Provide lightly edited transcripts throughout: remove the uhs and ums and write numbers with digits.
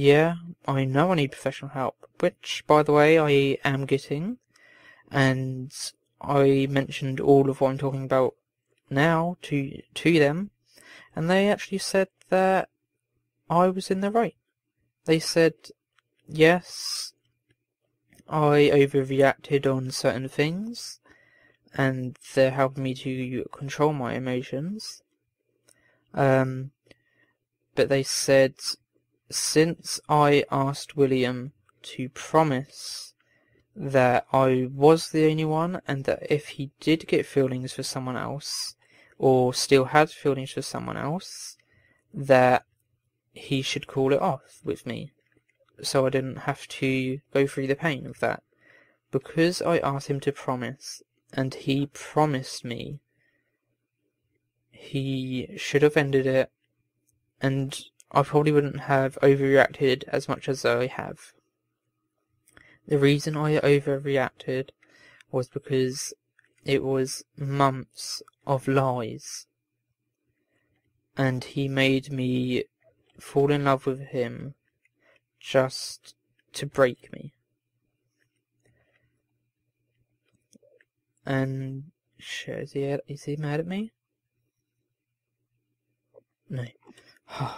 yeah, I know I need professional help, which, by the way, I am getting, and I mentioned all of what I'm talking about now to them, and they actually said that I was in the right. They said, yes, I overreacted on certain things, and they're helping me to control my emotions. But they said, since I asked William to promise that I was the only one, and that if he did get feelings for someone else, or still had feelings for someone else, that he should call it off with me, so I didn't have to go through the pain of that. Because I asked him to promise, and he promised me, he should have ended it, and I probably wouldn't have overreacted as much as I have. The reason I overreacted was because it was months of lies, and he made me fall in love with him just to break me. And shit, is he mad at me? No. My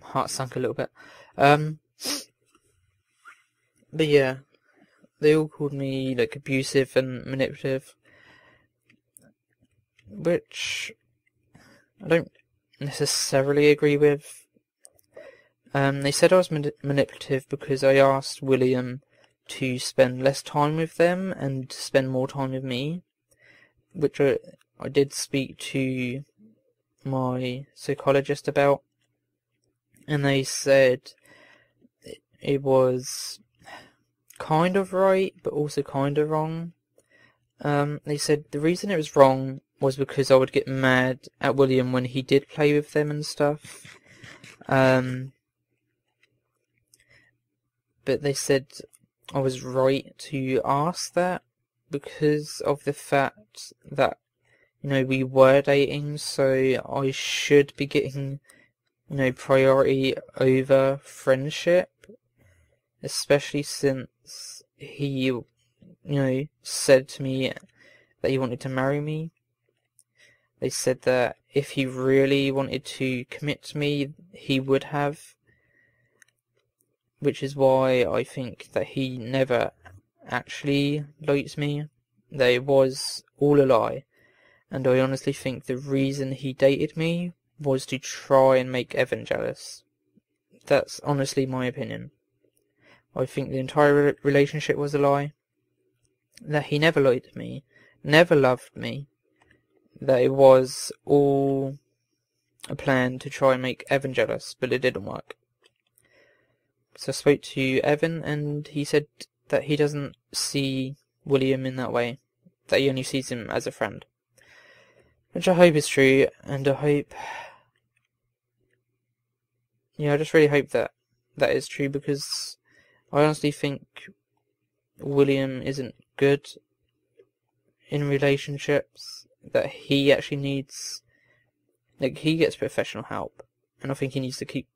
heart sunk a little bit. But yeah, they all called me like abusive and manipulative, which I don't necessarily agree with. They said I was manipulative because I asked William to spend less time with them and spend more time with me, which I did speak to my psychologist about, and they said it was kind of right, but also kind of wrong. They said the reason it was wrong was because I would get mad at William when he did play with them and stuff. But they said I was right to ask that because of the fact that, you know, we were dating, so I should be getting, you know, priority over friendship, especially since he, you know, said to me that he wanted to marry me. They said that if he really wanted to commit to me, he would have, which is why I think that he never actually liked me, that it was all a lie, and I honestly think the reason he dated me was to try and make Evan jealous. That's honestly my opinion. I think the entire relationship was a lie, that he never liked me, never loved me, that it was all a plan to try and make Evan jealous, but it didn't work. So I spoke to Evan, and he said that he doesn't see William in that way, that he only sees him as a friend. Which I hope is true, and I hope... yeah, I just really hope that that is true, because I honestly think William isn't good in relationships, that he actually needs... like, he gets professional help, and I think he needs to keep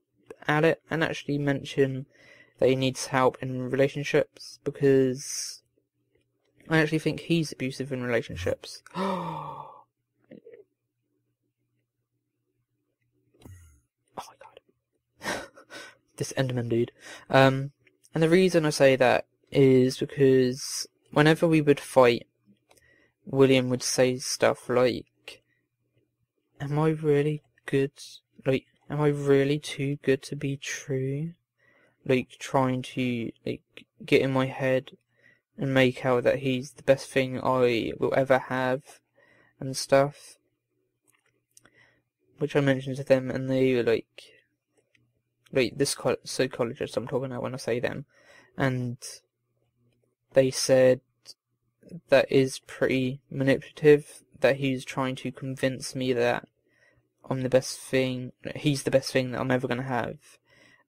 at it and actually mention that he needs help in relationships, because I actually think he's abusive in relationships. Oh my god. This Enderman dude. And the reason I say that is because whenever we would fight, William would say stuff like, am I really good? Like, am I really too good to be true? Like, trying to, like, get in my head and make out that he's the best thing I will ever have and stuff. Which I mentioned to them, and they were like, this psychologist I'm talking about when I say them, and they said that is pretty manipulative, that he's trying to convince me that I'm the best thing, he's the best thing that I'm ever going to have,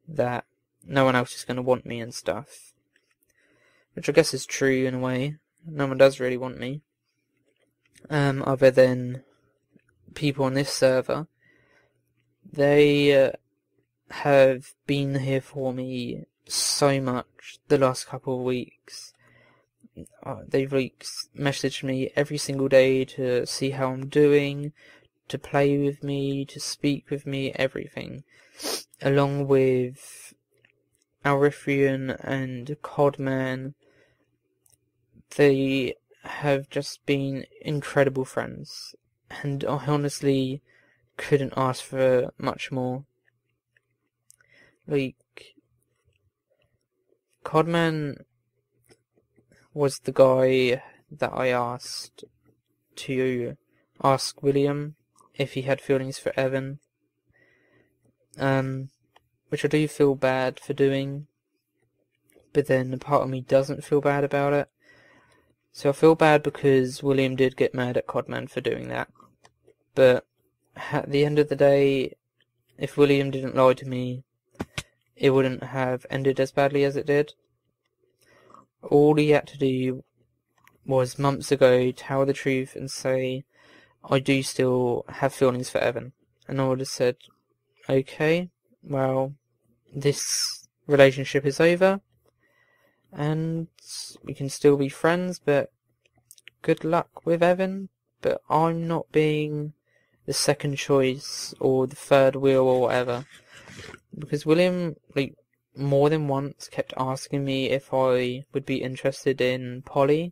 that no one else is going to want me and stuff. Which I guess is true in a way. No one does really want me. Other than people on this server. They have been here for me so much the last couple of weeks. They've messaged me every single day to see how I'm doing, to play with me, to speak with me, everything. Along with Alrithrian and Codman, they have just been incredible friends, and I honestly couldn't ask for much more. Codman was the guy that I asked to ask William if he had feelings for Evan, which I do feel bad for doing, but then a part of me doesn't feel bad about it. So I feel bad because William did get mad at Codman for doing that, but at the end of the day, if William didn't lie to me, it wouldn't have ended as badly as it did. All he had to do was months ago tell the truth and say, I do still have feelings for Evan. And I would have said, okay, well, this relationship is over, and we can still be friends, but good luck with Evan. But I'm not being the second choice or the third wheel or whatever. Because William, more than once kept asking me if I would be interested in poly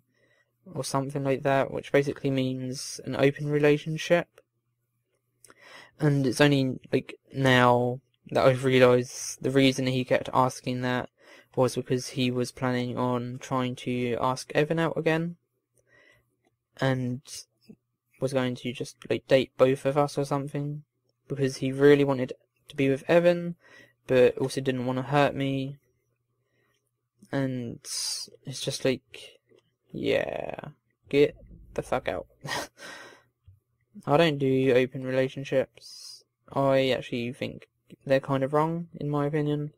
or something like that, which basically means an open relationship. And it's only now that I've realised the reason he kept asking that was because he was planning on trying to ask Evan out again, and was going to just date both of us or something, because he really wanted to be with Evan, but also didn't want to hurt me. And it's just yeah, get the fuck out. I don't do open relationships. I actually think they're kind of wrong, in my opinion.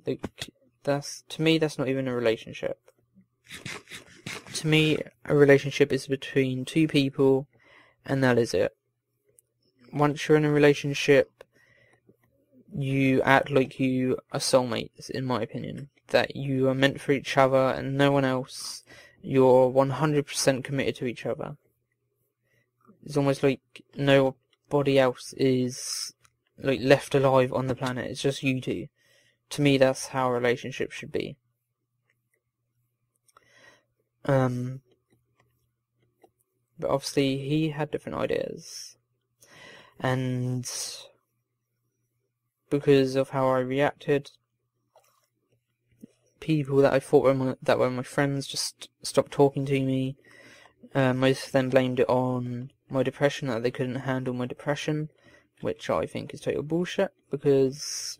To me, that's not even a relationship. To me, a relationship is between two people, and that is it. Once you're in a relationship, you act like you are soulmates, in my opinion. That you are meant for each other and no one else. You're 100% committed to each other. It's almost like nobody else is left alive on the planet. It's just you two. To me, that's how a relationship should be. But obviously he had different ideas, and because of how I reacted, people that I thought were my friends just stopped talking to me. Most of them blamed it on my depression, that they couldn't handle my depression, which I think is total bullshit, because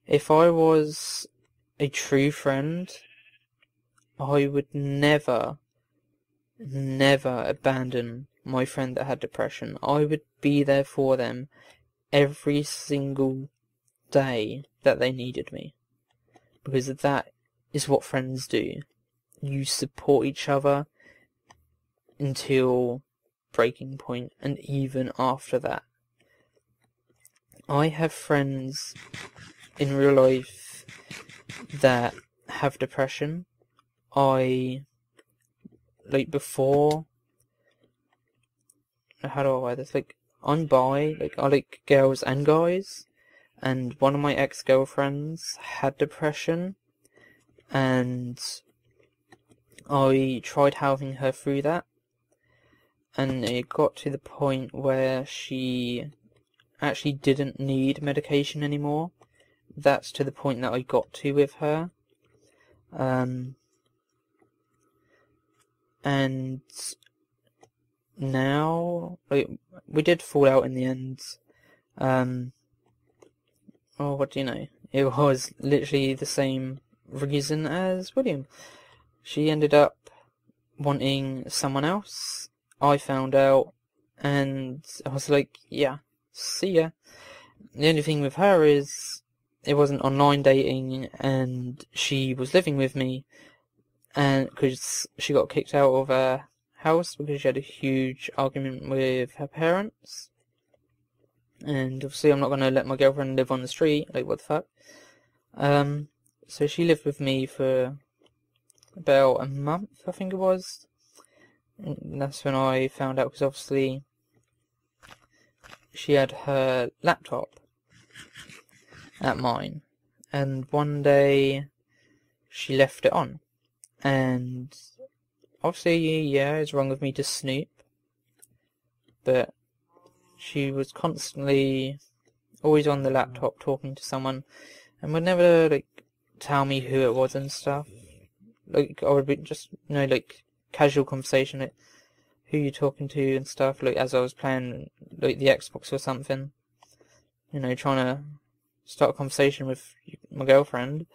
if I was a true friend, I would never abandon my friend that had depression. I would be there for them every single day that they needed me, because that is what friends do. You support each other until breaking point, and even after that. I have friends in real life that have depression. Before, how do I write this? I'm bi, I like girls and guys, and one of my ex-girlfriends had depression, and I tried helping her through that, and it got to the point where she actually didn't need medication anymore. That's to the point that I got to with her. And now, we did fall out in the end. What do you know? It was literally the same reason as William. She ended up wanting someone else. I found out, and I was like, yeah, see ya. The only thing with her is, it wasn't online dating, and she was living with me, and because she got kicked out of her house because she had a huge argument with her parents. And obviously I'm not going to let my girlfriend live on the street, like what the fuck. So she lived with me for about a month, I think it was. And that's when I found out, because obviously she had her laptop at mine, and one day she left it on, and obviously, yeah, it's wrong of me to snoop, but she was constantly always on the laptop talking to someone, and would never like tell me who it was and stuff. Like, I would be just, like casual conversation, like who you talking to and stuff, like as I was playing like the Xbox or something, trying to start a conversation with my girlfriend,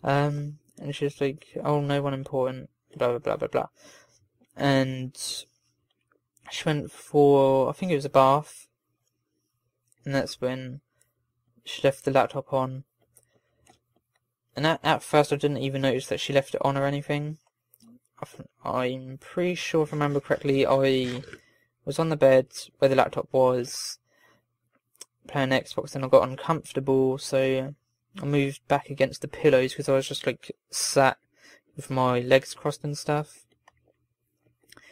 and she's like, oh, no one important, blah blah blah blah blah, and she went for, I think it was a bath, and that's when she left the laptop on. And at first I didn't even notice that she left it on or anything. I'm pretty sure, if I remember correctly, I was on the bed where the laptop was, playing Xbox, and I got uncomfortable, so I moved back against the pillows, because I was just like sat with my legs crossed and stuff.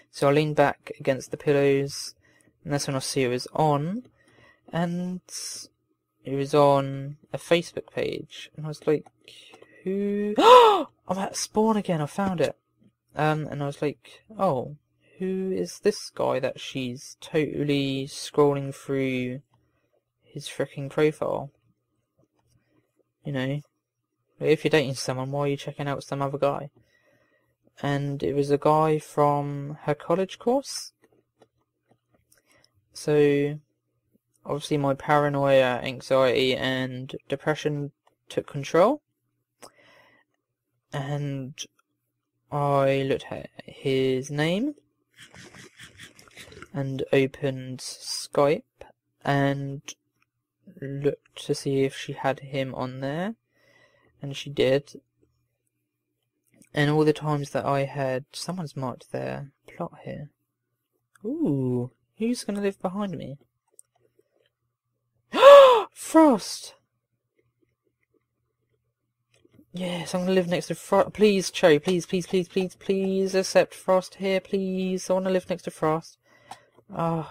So I leaned back against the pillows, and that's when I see it was on, and it was on a Facebook page, and I was like, who? I'm at spawn again, I found it. And I was like, oh, who is this guy that she's totally scrolling through his freaking profile? If you're dating someone, why are you checking out some other guy? And it was a guy from her college course. So obviously my paranoia, anxiety and depression took control, and I looked at his name and opened Skype and looked to see if she had him on there, and she did. And all the times that I had, someone's marked their plot here. Ooh, who's gonna live behind me? Frost! Yes, I'm gonna live next to Frost. Please, Cherry, please accept Frost here, please. I wanna live next to Frost. I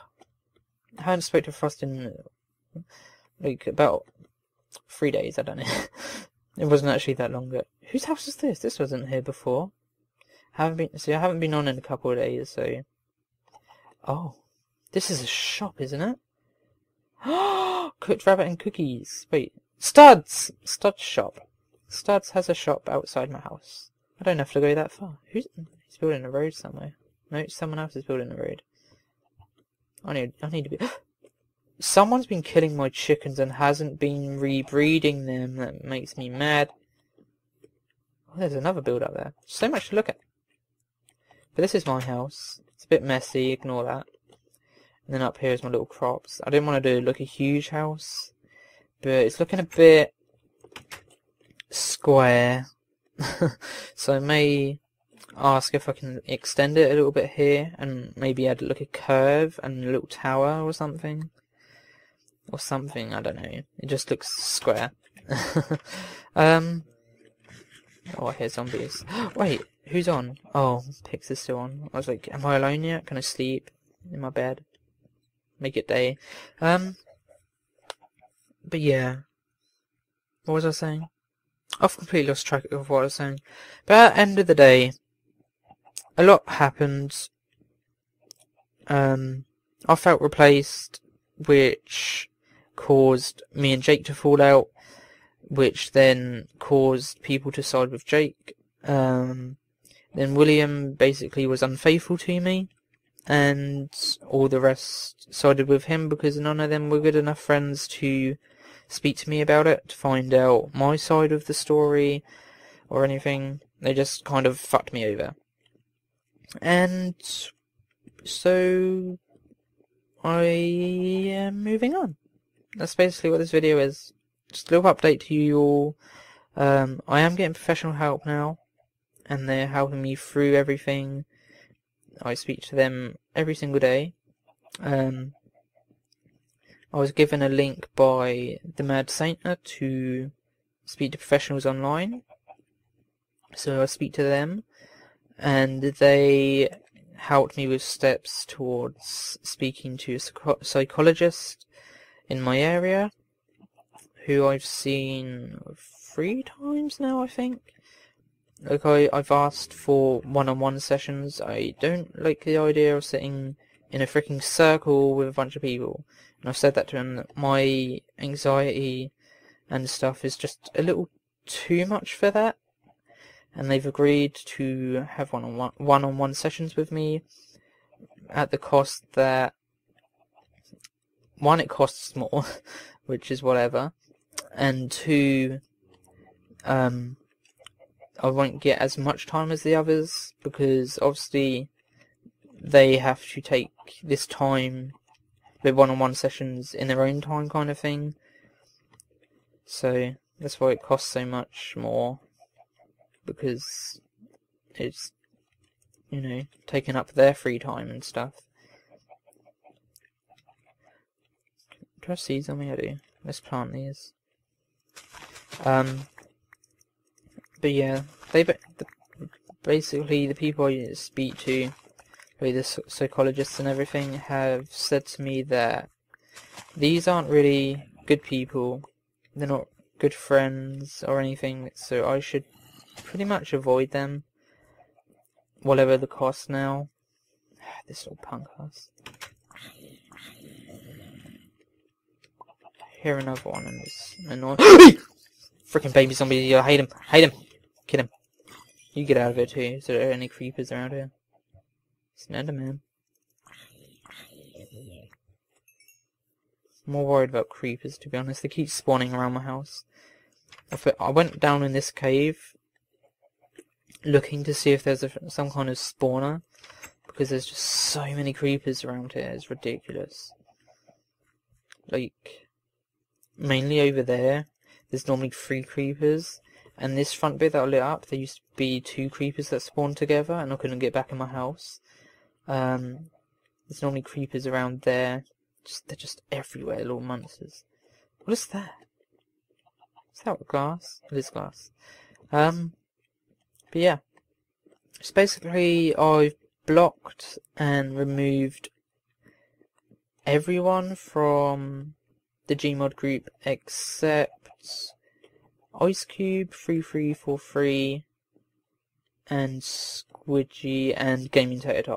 haven't spoke to Frost in like about 3 days, I don't know. It wasn't actually that long ago. Whose house is this? This wasn't here before. I haven't been on in a couple of days, so. Oh, this is a shop, isn't it? Cooked rabbit and cookies. Wait, Studs! Studs shop. Studs has a shop outside my house. I don't have to go that far. He's building a road somewhere. No, someone else is building a road. I need to be. Someone's been killing my chickens and hasn't been rebreeding them. That makes me mad. Oh, there's another build up there. So much to look at. But this is my house. It's a bit messy, ignore that. And then up here is my little crops. I didn't want to do like a huge house, but it's looking a bit square. So I may ask if I can extend it a little bit here and maybe add like a curve and a little tower or something. Or something, I don't know. It just looks square. Oh, I hear zombies. Wait, who's on? Oh, Pix is still on. I was like, am I alone yet? Can I sleep in my bed? Make it day. But yeah. What was I saying? I've completely lost track of what I was saying. But at the end of the day, a lot happened. I felt replaced, which caused me and Jake to fall out, which then caused people to side with Jake. Then William basically was unfaithful to me, and all the rest sided with him because none of them were good enough friends to speak to me about it, to find out my side of the story or anything. They just kind of fucked me over. And so I am moving on. That's basically what this video is. Just a little update to you all. I am getting professional help now, and they're helping me through everything. I speak to them every single day. I was given a link by the Mad Saintner to speak to professionals online. So I speak to them, and they helped me with steps towards speaking to a psychologist in my area, who I've seen 3 times now, I think. Like, I've asked for one-on-one sessions. I don't like the idea of sitting in a freaking circle with a bunch of people. And I've said that to them, that my anxiety and stuff is just a little too much for that. And they've agreed to have one-on-one sessions with me at the cost that, 1, it costs more, which is whatever, and 2, I won't get as much time as the others, because obviously they have to take this time with one-on-one sessions in their own time kind of thing. So that's why it costs so much more, because it's, you know, taking up their free time and stuff. Do I have seeds on me? I do. Let's plant these. But yeah, basically the people I speak to, like the psychologists and everything, have said to me that these aren't really good people. They're not good friends or anything, so I should pretty much avoid them, whatever the cost now. This little punk ass. Hear another one and it's annoying. Freaking baby zombie, I hate him, kill him. You get out of it too. Is there any creepers around here? It's an Enderman. I'm more worried about creepers, to be honest. They keep spawning around my house. I went down in this cave looking to see if there's some kind of spawner, because there's just so many creepers around here. It's ridiculous. Like, mainly over there, there's normally 3 creepers, and this front bit that I lit up, there used to be 2 creepers that spawned together, and I couldn't get back in my house. There's normally creepers around there. They're just everywhere, little monsters. What is that? Is that glass? It is glass. But yeah. It's basically, I've blocked and removed everyone from the Gmod group except IceCube3343 and Squidgy and Gaming Tater.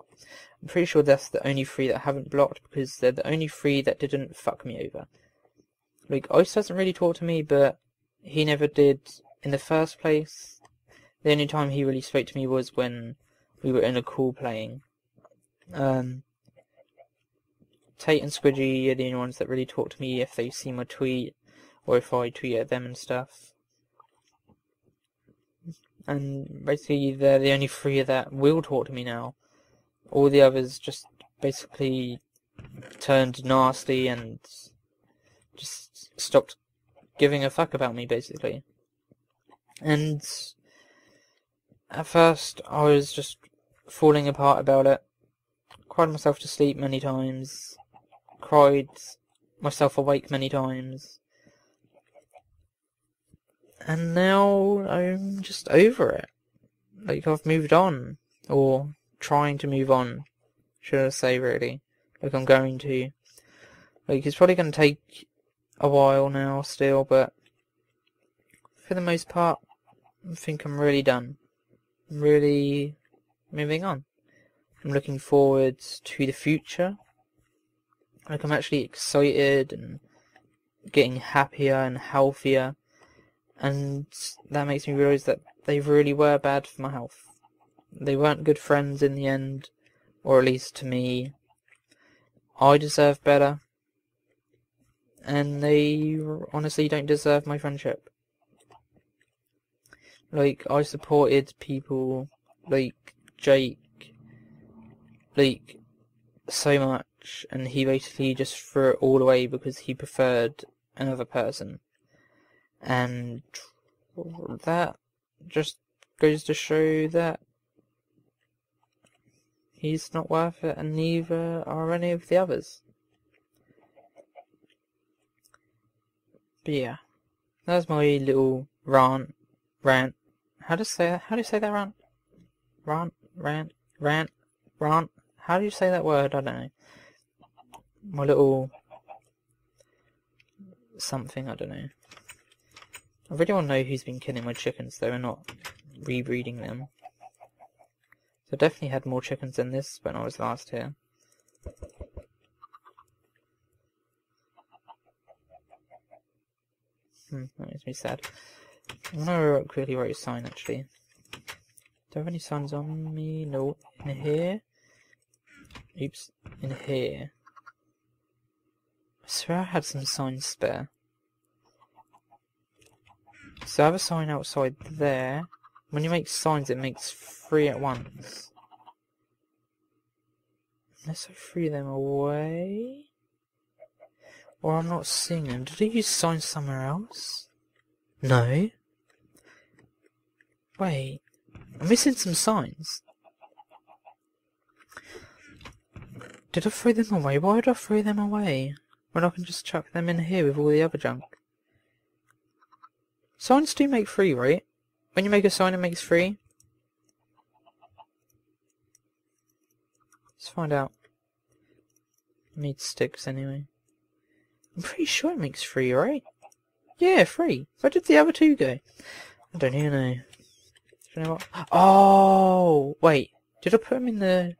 I'm pretty sure that's the only 3 that I haven't blocked, because they're the only 3 that didn't fuck me over. Like, Ice doesn't really talk to me, but he never did in the first place. The only time he really spoke to me was when we were in a call playing. Tate and Squidgy are the only ones that really talk to me if they see my tweet, or if I tweet at them and stuff. And basically they're the only 3 that will talk to me now. All the others just basically turned nasty and just stopped giving a fuck about me, basically. And at first I was just falling apart about it. Cried myself to sleep many times. Cried myself awake many times. And now I'm just over it. Like, I've moved on. Or trying to move on, should I say, really. Like, I'm going to. Like, it's probably going to take a while now still, but for the most part, I think I'm really done. I'm really moving on. I'm looking forward to the future. Like, I'm actually excited and getting happier and healthier. And that makes me realise that they really were bad for my health. They weren't good friends in the end, or at least to me. I deserve better. And they honestly don't deserve my friendship. Like, I supported people like Jake, like, so much, and he basically just threw it all away because he preferred another person. And that just goes to show that he's not worth it, and neither are any of the others. But yeah, that was my little rant. How do you say that? How do you say that, rant? Rant. How do you say that word? I don't know. My little something, I don't know. I really want to know who's been killing my chickens though and not rebreeding them. So I definitely had more chickens than this when I was last here. That makes me sad. I want to quickly write a sign actually. Do I have any signs on me? No. In here? Oops. In here. I swear I had some signs spare. So I have a sign outside there. When you make signs, it makes 3 at once. Unless I threw them away? Or I'm not seeing them. Did I use signs somewhere else? No. Wait. I'm missing some signs. Did I throw them away? Why did I throw them away? When I can just chuck them in here with all the other junk. Signs do make 3, right? When you make a sign, it makes 3. Let's find out. I need sticks anyway. I'm pretty sure it makes 3, right? Yeah, 3. Where did the other 2 go? I don't even know. Do you know what? Oh! Wait. Did I put them in the...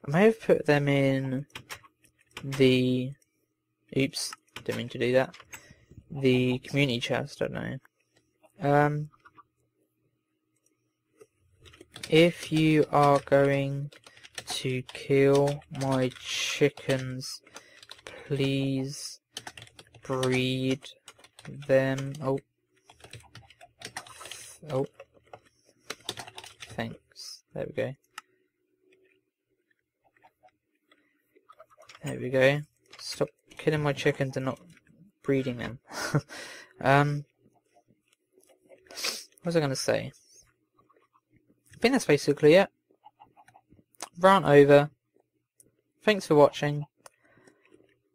I may have put them in the... Oops. Didn't mean to do that. The community chest, I don't know. If you are going to kill my chickens, please breed them. Oh. Thanks. There we go. There we go. Stop killing my chickens and not breeding them. What was I going to say? I think that's basically it. Rant over. Thanks for watching.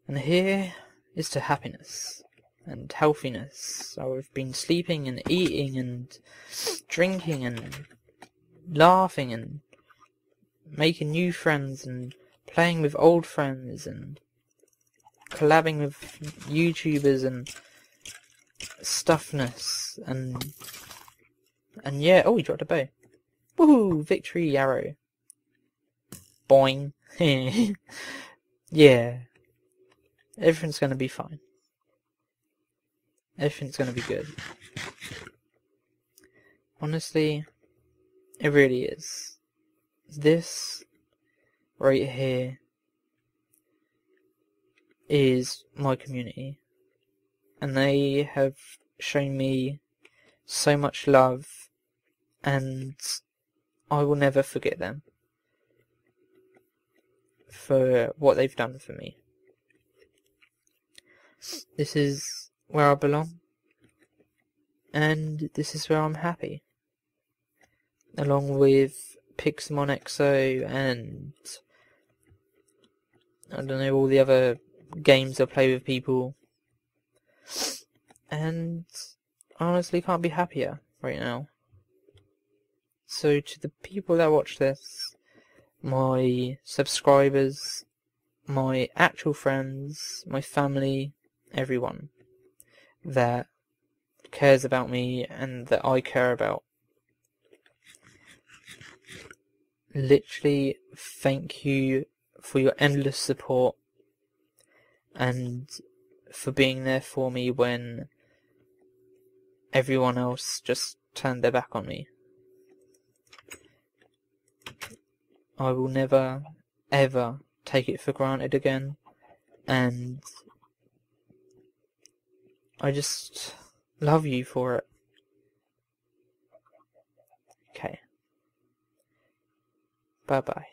And here is to happiness and healthiness. I've been sleeping and eating and drinking and laughing and making new friends and playing with old friends and collabing with YouTubers and stuffness and yeah. Oh, he dropped a bow. Woohoo! Victory arrow. Boing. Yeah. Everything's gonna be fine. Everything's gonna be good. Honestly, it really is. This right here is my community, and they have shown me so much love, and I will never forget them for what they've done for me. This is where I belong, and this is where I'm happy, along with Pixelmon XO and I don't know, all the other games I play with people, and I honestly can't be happier right now. So to the people that watch this, my subscribers, my actual friends, my family, everyone that cares about me and that I care about, literally thank you for your endless support and for being there for me when everyone else just turned their back on me. I will never, ever take it for granted again, and I just love you for it. Okay. Bye-bye.